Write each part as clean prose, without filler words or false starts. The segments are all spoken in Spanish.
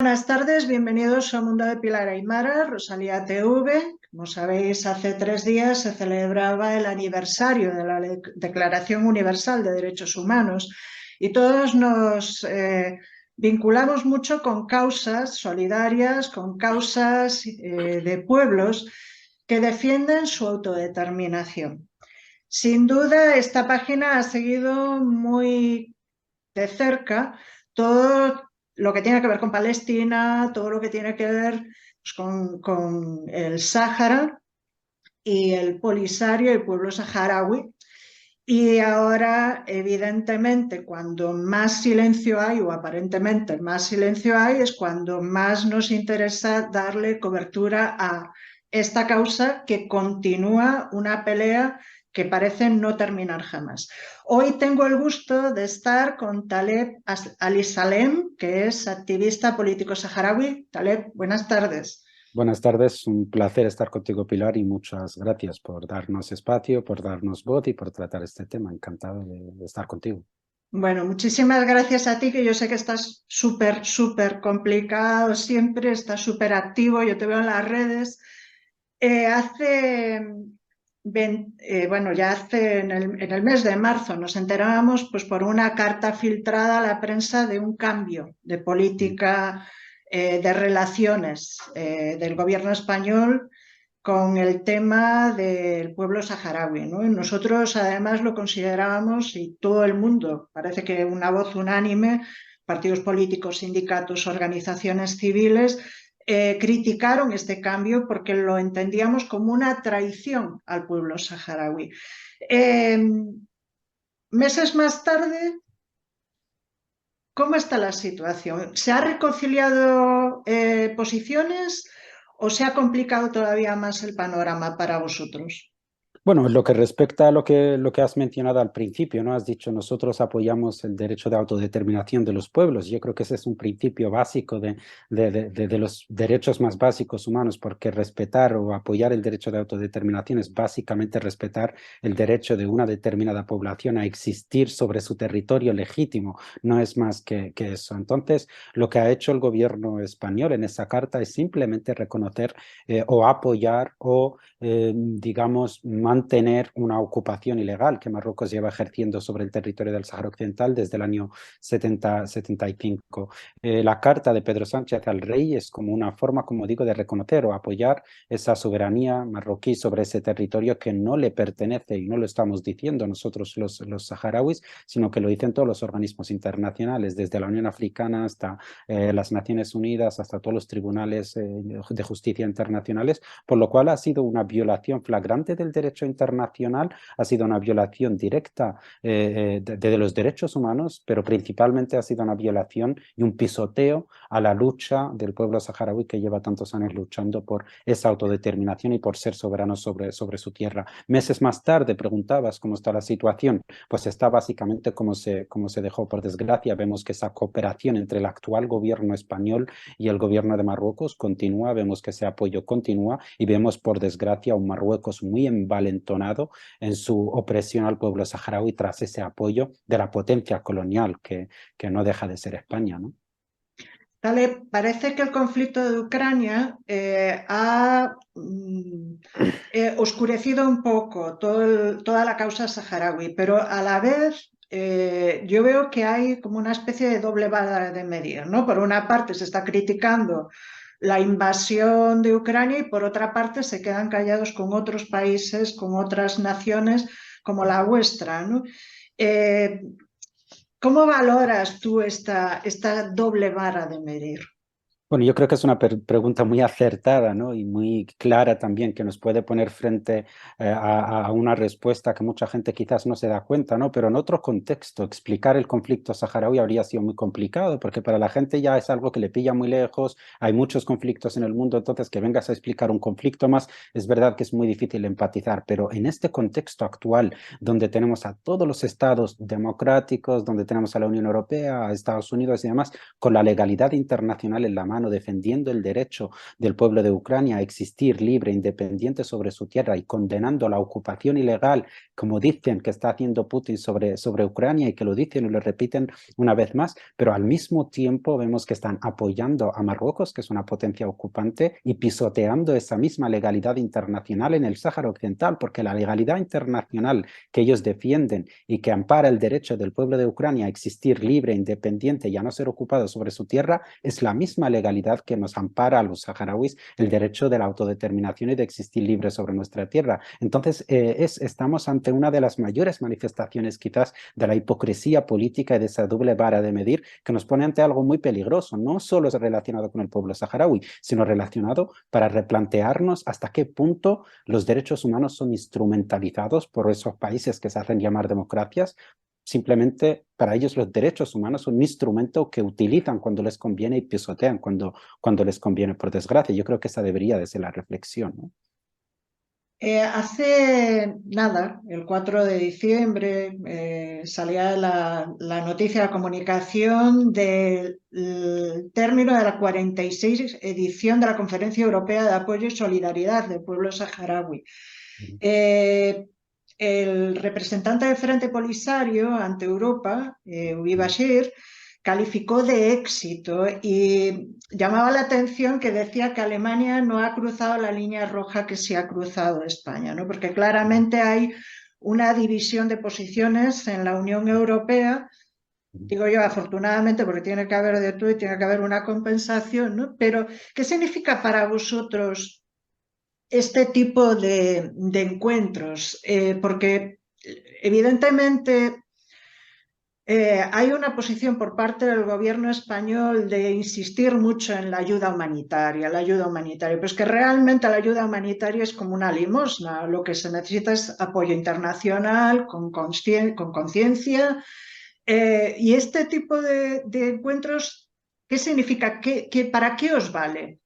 Buenas tardes, bienvenidos a Mundo de Pilar Aymara, Rosalía TV. Como sabéis, hace 3 días se celebraba el aniversario de la Declaración Universal de Derechos Humanos y todos nos vinculamos mucho con causas solidarias, con causas de pueblos que defienden su autodeterminación. Sin duda, esta página ha seguido muy de cerca todo lo que tiene que ver con Palestina, todo lo que tiene que ver pues, con el Sáhara y el Polisario, el pueblo saharaui. Y ahora, evidentemente, cuando más silencio hay, o aparentemente más silencio hay, es cuando más nos interesa darle cobertura a esta causa que continúa una pelea que parece no terminar jamás. Hoy tengo el gusto de estar con Taleb Ali-Salem, que es activista político saharaui. Taleb, buenas tardes. Buenas tardes, un placer estar contigo, Pilar, y muchas gracias por darnos espacio, por darnos voz y por tratar este tema. Encantado de estar contigo. Bueno, muchísimas gracias a ti, que yo sé que estás súper complicado siempre, estás súper activo, yo te veo en las redes. Bueno, ya hace en el mes de marzo nos enterábamos pues, por una carta filtrada a la prensa de un cambio de política de relaciones del gobierno español con el tema del pueblo saharaui, ¿no? Y nosotros además lo considerábamos, y todo el mundo, parece que una voz unánime, partidos políticos, sindicatos, organizaciones civiles, criticaron este cambio porque lo entendíamos como una traición al pueblo saharaui. Eh, Meses más tarde, ¿cómo está la situación? ¿Se ha reconciliado posiciones o se ha complicado todavía más el panorama para vosotros? Bueno, en lo que respecta a lo que has mencionado al principio, ¿no? Has dicho, nosotros apoyamos el derecho de autodeterminación de los pueblos. Yo creo que ese es un principio básico de los derechos más básicos humanos, porque respetar o apoyar el derecho de autodeterminación es básicamente respetar el derecho de una determinada población a existir sobre su territorio legítimo. No es más que eso. Entonces, lo que ha hecho el gobierno español en esa carta es simplemente reconocer o apoyar o digamos, mantener una ocupación ilegal que Marruecos lleva ejerciendo sobre el territorio del Sáhara Occidental desde el año 75. La carta de Pedro Sánchez al rey es como una forma, como digo, de reconocer o apoyar esa soberanía marroquí sobre ese territorio que no le pertenece, y no lo estamos diciendo nosotros los saharauis, sino que lo dicen todos los organismos internacionales, desde la Unión Africana hasta las Naciones Unidas, hasta todos los tribunales de justicia internacionales, por lo cual ha sido una violación flagrante del derecho internacional, ha sido una violación directa de los derechos humanos, pero principalmente ha sido una violación y un pisoteo a la lucha del pueblo saharaui que lleva tantos años luchando por esa autodeterminación y por ser soberano sobre su tierra. Meses más tarde preguntabas cómo está la situación, pues está básicamente como se dejó. Por desgracia, vemos que esa cooperación entre el actual gobierno español y el gobierno de Marruecos continúa, vemos que ese apoyo continúa y vemos, por desgracia, un Marruecos muy envalentonado en su opresión al pueblo saharaui tras ese apoyo de la potencia colonial que no deja de ser España, ¿no? Vale, parece que el conflicto de Ucrania ha oscurecido un poco toda la causa saharaui, pero a la vez yo veo que hay como una especie de doble vara de medir, ¿no? Por una parte se está criticando la invasión de Ucrania y por otra parte se quedan callados con otros países, con otras naciones como la vuestra, ¿no? Eh, ¿Cómo valoras tú esta doble vara de medir? Bueno, yo creo que es una pregunta muy acertada, ¿no? Y muy clara también, que nos puede poner frente a una respuesta que mucha gente quizás no se da cuenta, ¿no? Pero en otro contexto, explicar el conflicto saharaui habría sido muy complicado, porque para la gente ya es algo que le pilla muy lejos, hay muchos conflictos en el mundo, entonces que vengas a explicar un conflicto más, es verdad que es muy difícil empatizar, pero en este contexto actual, donde tenemos a todos los estados democráticos, donde tenemos a la Unión Europea, a Estados Unidos y demás, con la legalidad internacional en la mano, mano defendiendo el derecho del pueblo de Ucrania a existir libre, independiente sobre su tierra y condenando la ocupación ilegal, como dicen que está haciendo Putin sobre Ucrania y que lo dicen y lo repiten una vez más, pero al mismo tiempo vemos que están apoyando a Marruecos, que es una potencia ocupante, y pisoteando esa misma legalidad internacional en el Sáhara Occidental, porque la legalidad internacional que ellos defienden y que ampara el derecho del pueblo de Ucrania a existir libre, independiente y a no ser ocupado sobre su tierra, es la misma legalidad que nos ampara a los saharauis el derecho de la autodeterminación y de existir libre sobre nuestra tierra. Entonces, estamos ante una de las mayores manifestaciones quizás de la hipocresía política y de esa doble vara de medir que nos pone ante algo muy peligroso, no solo relacionado con el pueblo saharaui, sino relacionado para replantearnos hasta qué punto los derechos humanos son instrumentalizados por esos países que se hacen llamar democracias. Simplemente para ellos los derechos humanos son un instrumento que utilizan cuando les conviene y pisotean cuando les conviene, por desgracia. Yo creo que esa debería de ser la reflexión, ¿no? Hace nada, el 4 de diciembre, salía la noticia, la comunicación del término de la 46 edición de la Conferencia Europea de Apoyo y Solidaridad del Pueblo Saharaui. El representante del Frente Polisario ante Europa, Uri Bashir, calificó de éxito y llamaba la atención que decía que Alemania no ha cruzado la línea roja que sí ha cruzado España, ¿no? Porque claramente hay una división de posiciones en la Unión Europea, digo yo afortunadamente porque tiene que haber de todo y tiene que haber una compensación, ¿no? Pero ¿qué significa para vosotros este tipo de encuentros? Porque evidentemente hay una posición por parte del gobierno español de insistir mucho en la ayuda humanitaria, pero es que realmente la ayuda humanitaria es como una limosna, lo que se necesita es apoyo internacional, con conciencia, y este tipo de encuentros, ¿qué significa? ¿Para qué os vale?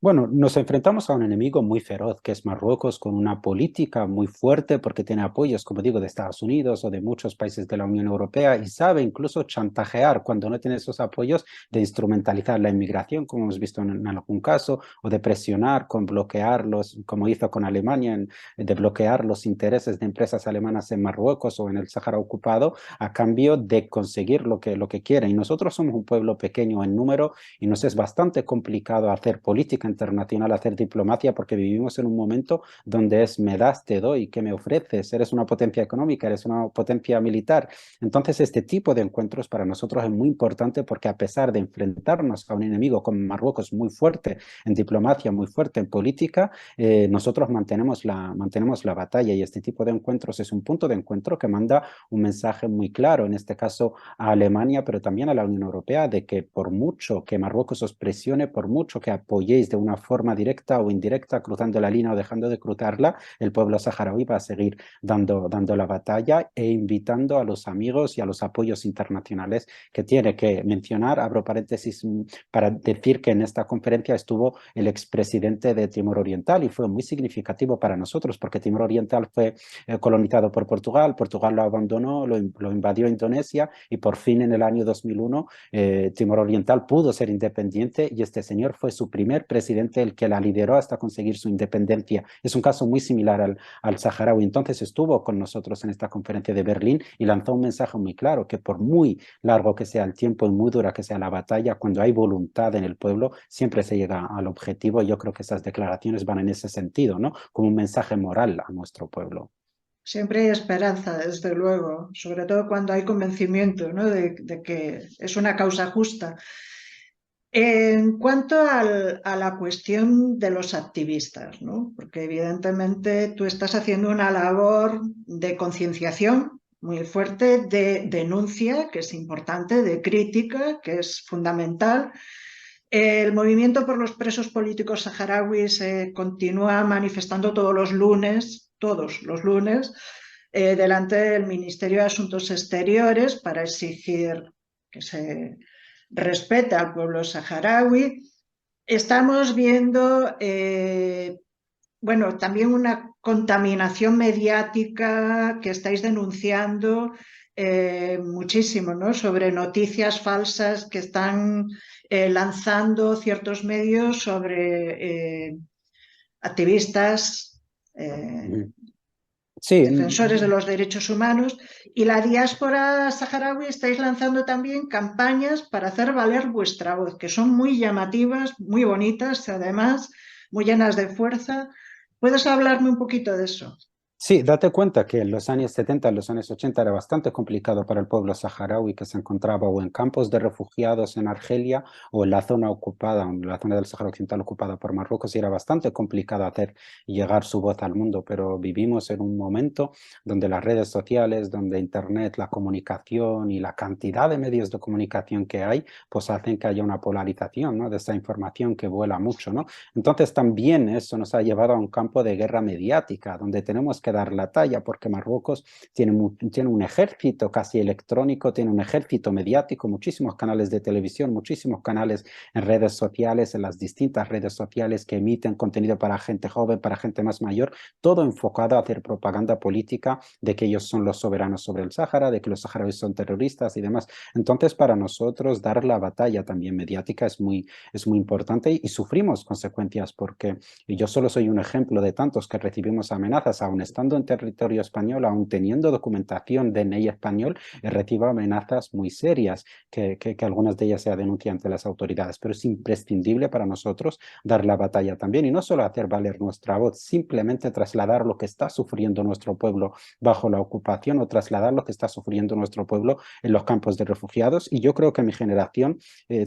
Bueno, nos enfrentamos a un enemigo muy feroz, que es Marruecos, con una política muy fuerte porque tiene apoyos, como digo, de Estados Unidos o de muchos países de la Unión Europea y sabe incluso chantajear cuando no tiene esos apoyos, de instrumentalizar la inmigración, como hemos visto en algún caso, o de presionar con bloquearlos, como hizo con Alemania, de bloquear los intereses de empresas alemanas en Marruecos o en el Sáhara ocupado a cambio de conseguir lo que quiere. Y nosotros somos un pueblo pequeño en número y nos es bastante complicado hacer política internacional, hacer diplomacia, porque vivimos en un momento donde es me das, te doy, ¿qué me ofreces? Eres una potencia económica, eres una potencia militar. Entonces, este tipo de encuentros para nosotros es muy importante porque a pesar de enfrentarnos a un enemigo como Marruecos muy fuerte en diplomacia, muy fuerte en política, nosotros mantenemos la batalla y este tipo de encuentros es un punto de encuentro que manda un mensaje muy claro, en este caso a Alemania, pero también a la Unión Europea, de que por mucho que Marruecos os presione, por mucho que apoyéis de una forma directa o indirecta, cruzando la línea o dejando de cruzarla, el pueblo saharaui va a seguir dando la batalla e invitando a los amigos y a los apoyos internacionales que tiene. Que mencionar, abro paréntesis para decir que en esta conferencia estuvo el expresidente de Timor Oriental y fue muy significativo para nosotros porque Timor Oriental fue colonizado por Portugal, Portugal lo abandonó, lo invadió Indonesia y por fin en el año 2001 Timor Oriental pudo ser independiente y este señor fue su primer presidente, el que la lideró hasta conseguir su independencia. Es un caso muy similar al saharaui. Entonces estuvo con nosotros en esta conferencia de Berlín y lanzó un mensaje muy claro, que por muy largo que sea el tiempo y muy dura que sea la batalla, cuando hay voluntad en el pueblo, siempre se llega al objetivo. Yo creo que esas declaraciones van en ese sentido, ¿no? Como un mensaje moral a nuestro pueblo. Siempre hay esperanza, desde luego, sobre todo cuando hay convencimiento, ¿no? de que es una causa justa. En cuanto a la cuestión de los activistas, ¿no? Porque evidentemente tú estás haciendo una labor de concienciación muy fuerte, de denuncia, que es importante, de crítica, que es fundamental. El movimiento por los presos políticos saharauis se continúa manifestando todos los lunes, delante del Ministerio de Asuntos Exteriores para exigir que se respete al pueblo saharaui. Estamos viendo, bueno, también una contaminación mediática que estáis denunciando, muchísimo, ¿no? Sobre noticias falsas que están lanzando ciertos medios sobre activistas, Ujú. Sí, defensores de los derechos humanos, y la diáspora saharaui estáis lanzando también campañas para hacer valer vuestra voz, que son muy llamativas, muy bonitas, además, muy llenas de fuerza. ¿Puedes hablarme un poquito de eso? sí, date cuenta que en los años 70, en los años 80 era bastante complicado para el pueblo saharaui que se encontraba o en campos de refugiados en Argelia o en la zona ocupada, en la zona del Sáhara Occidental ocupada por Marruecos, y era bastante complicado hacer llegar su voz al mundo, pero vivimos en un momento donde las redes sociales, donde Internet, la comunicación y la cantidad de medios de comunicación que hay, pues hacen que haya una polarización, ¿no? De esa información que vuela mucho, ¿no? Entonces también eso nos ha llevado a un campo de guerra mediática, donde tenemos que dar la talla, porque Marruecos tiene un ejército casi electrónico, tiene un ejército mediático, muchísimos canales de televisión, muchísimos canales en redes sociales, en las distintas redes sociales que emiten contenido para gente joven, para gente más mayor, todo enfocado a hacer propaganda política de que ellos son los soberanos sobre el Sáhara, de que los saharauis son terroristas y demás. Entonces, para nosotros, dar la batalla también mediática es muy importante y sufrimos consecuencias porque yo solo soy un ejemplo de tantos que recibimos amenazas, aún estando en territorio español, aún teniendo documentación DNI español, recibo amenazas muy serias, que algunas de ellas se denuncian ante las autoridades, pero es imprescindible para nosotros dar la batalla también y no solo hacer valer nuestra voz, simplemente trasladar lo que está sufriendo nuestro pueblo bajo la ocupación o trasladar lo que está sufriendo nuestro pueblo en los campos de refugiados. Y yo creo que mi generación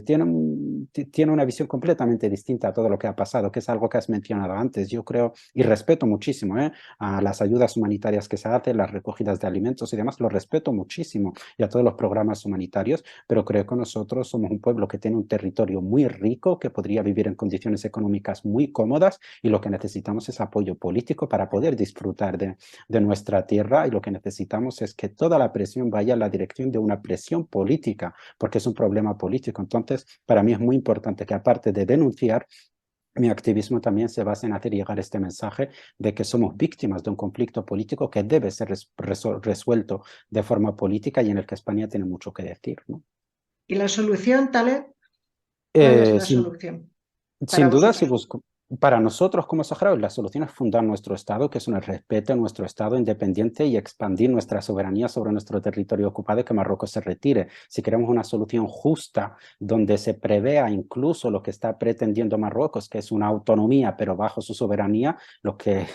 tiene una visión completamente distinta a todo lo que ha pasado, que es algo que has mencionado antes. Yo creo y respeto muchísimo a las ayudas humanitarias que se hacen, las recogidas de alimentos y demás, lo respeto muchísimo y a todos los programas humanitarios, pero creo que nosotros somos un pueblo que tiene un territorio muy rico, que podría vivir en condiciones económicas muy cómodas y lo que necesitamos es apoyo político para poder disfrutar de nuestra tierra y lo que necesitamos es que toda la presión vaya en la dirección de una presión política, porque es un problema político. Entonces, para mí es muy importante que aparte de denunciar, mi activismo también se basa en hacer llegar este mensaje de que somos víctimas de un conflicto político que debe ser resuelto de forma política y en el que España tiene mucho que decir, ¿no? ¿Y la solución, Taleb? ¿Cuál es Eh, la sin, solución para Sin duda, vosotros? para nosotros como saharauis, la solución es fundar nuestro Estado, que es un respeto a nuestro Estado independiente y expandir nuestra soberanía sobre nuestro territorio ocupado y que Marruecos se retire. Si queremos una solución justa, donde se prevea incluso lo que está pretendiendo Marruecos, que es una autonomía, pero bajo su soberanía, lo que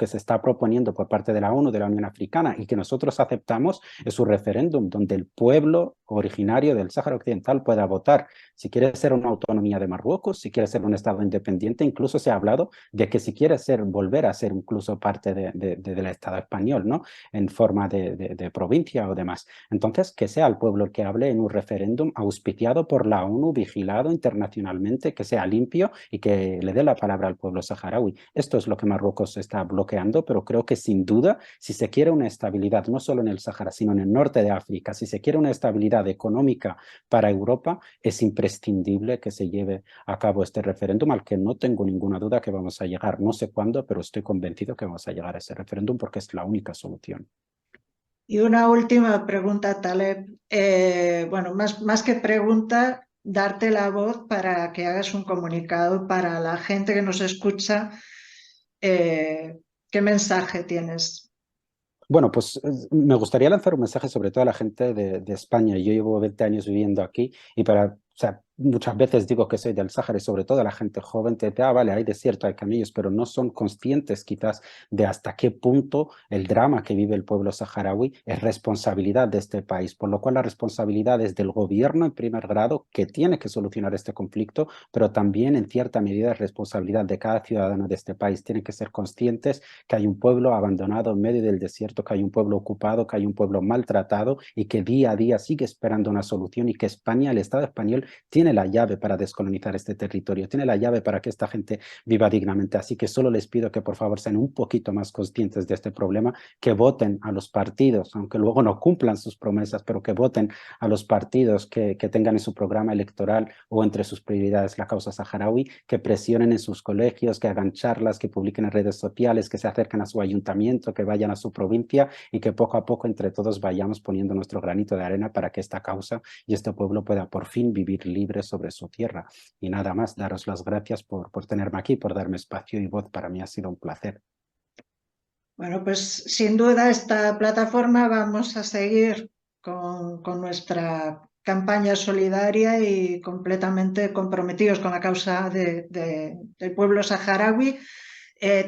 se está proponiendo por parte de la ONU, de la Unión Africana, y que nosotros aceptamos, es un referéndum donde el pueblo originario del Sáhara Occidental pueda votar si quiere ser una autonomía de Marruecos, si quiere ser un Estado independiente, incluso se ha hablado de que si quiere volver a ser incluso parte del Estado español, ¿no? En forma de provincia o demás. Entonces, que sea el pueblo el que hable en un referéndum auspiciado por la ONU, vigilado internacionalmente, que sea limpio y que le dé la palabra al pueblo saharaui. Esto es lo que Marruecos está bloqueando, pero creo que sin duda, si se quiere una estabilidad, no solo en el Sahara, sino en el norte de África, si se quiere una estabilidad económica para Europa, es imprescindible que se lleve a cabo este referéndum al que no tengo ninguna duda que vamos a llegar. No sé cuándo, pero estoy convencido que vamos a llegar a ese referéndum porque es la única solución. Y una última pregunta, Taleb. Bueno, más que pregunta, darte la voz para que hagas un comunicado para la gente que nos escucha. ¿Qué mensaje tienes? Bueno, pues me gustaría lanzar un mensaje sobre todo a la gente de España. Yo llevo 20 años viviendo aquí y o sea, muchas veces digo que soy del Sáhara y sobre todo la gente joven te dice, vale, hay desierto, hay camellos, pero no son conscientes quizás de hasta qué punto el drama que vive el pueblo saharaui es responsabilidad de este país, por lo cual la responsabilidad es del gobierno en primer grado que tiene que solucionar este conflicto, pero también en cierta medida es responsabilidad de cada ciudadano de este país. Tienen que ser conscientes que hay un pueblo abandonado en medio del desierto, que hay un pueblo ocupado, que hay un pueblo maltratado y que día a día sigue esperando una solución y que España, el Estado español, tiene tiene la llave para descolonizar este territorio, tiene la llave para que esta gente viva dignamente. Así que solo les pido que por favor sean un poquito más conscientes de este problema, que voten a los partidos, aunque luego no cumplan sus promesas, pero que voten a los partidos que tengan en su programa electoral o entre sus prioridades la causa saharaui, que presionen en sus colegios, que hagan charlas, que publiquen en redes sociales, que se acerquen a su ayuntamiento, que vayan a su provincia y que poco a poco entre todos vayamos poniendo nuestro granito de arena para que esta causa y este pueblo pueda por fin vivir libre sobre su tierra. Y nada más, daros las gracias por tenerme aquí, por darme espacio y voz. Para mí ha sido un placer. Bueno, pues sin duda esta plataforma vamos a seguir con nuestra campaña solidaria y completamente comprometidos con la causa del pueblo saharaui.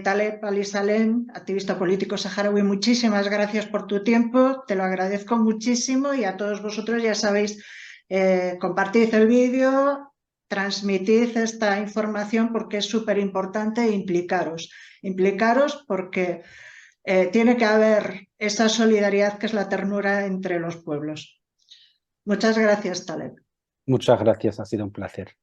Taleb Ali Salem, activista político saharaui, muchísimas gracias por tu tiempo, te lo agradezco muchísimo, y a todos vosotros ya sabéis, compartid el vídeo, transmitid esta información porque es súper importante, e implicaros porque tiene que haber esa solidaridad que es la ternura entre los pueblos. Muchas gracias, Taleb. Muchas gracias, ha sido un placer.